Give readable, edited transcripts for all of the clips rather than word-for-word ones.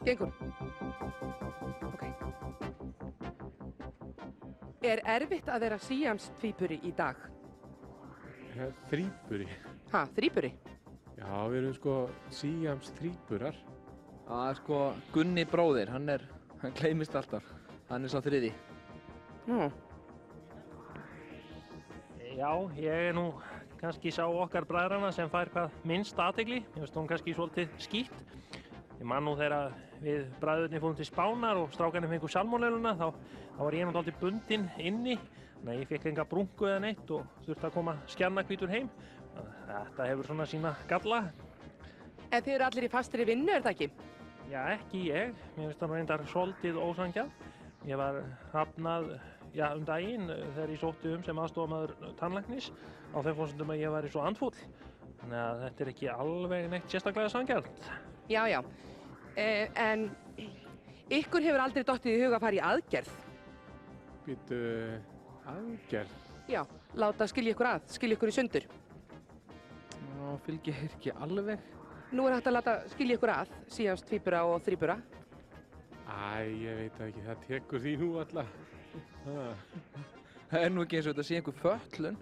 Gengur. Ok. Erfitt að vera síamstvíburi í dag? Þríburi. Ha, þríburi? Já, við erum sko síamstríburar. Það er sko Gunni bróðir, hann gleymist alltaf. Hann er sá þriði. Nú. Já, ég nú kannski sá okkar bræðrana sem fær hvað minnst athygli. Mér finnst hún kannski svolítið skítt. Ég man nú þegar við bræðurnir fórum til Spánar og strákarnir fengu salmonelluna, þá var ég nú dálítið bundinn inni. Þannig að ég fekk enga brunku eða neitt og þurfti að koma skjarnahvítur heim. Þetta hefur svona sína galla. En þið eru allir í fastri vinnu, er það ekki? Já, ekki ég. Mér finnst það reyndar svolítið ósanngjarnt. Ég var hafnað daginn þegar ég sótti sem aðstofamaður tannlæknis á þeim forsendum að ég væri svo andfúll. Þannig að þetta er ekki alveg neitt sérstaklega sanngjarnt. Já, já. En ykkur hefur aldrei dottið í hug að fara í aðgerð? Býtu, aðgerð? Já, láta skilja ykkur að, skilja ykkur í sundur. Já, fylgir ekki alveg. Nú er hægt að láta skilja ykkur að, síamstvíbura og þríbura. Æ, ég veit ekki, það tekur því nú alla. Það er nú ekki eins og þetta sé einhver fötlun.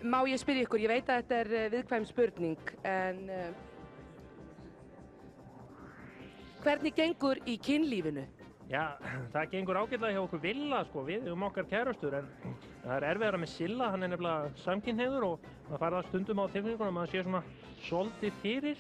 Má ég spyrja ykkur, ég veit að þetta er viðkvæm spurning, en hvernig gengur í kynlífinu? Já, það gengur ágætlega hjá okkur Villa, sko, við erum okkar kærustur, en það er erfiðara með Silla, hann er nefnilega samkynhneigður og maður fær það stundum á tilfinninguna að maður sé svona svolítið fyrir.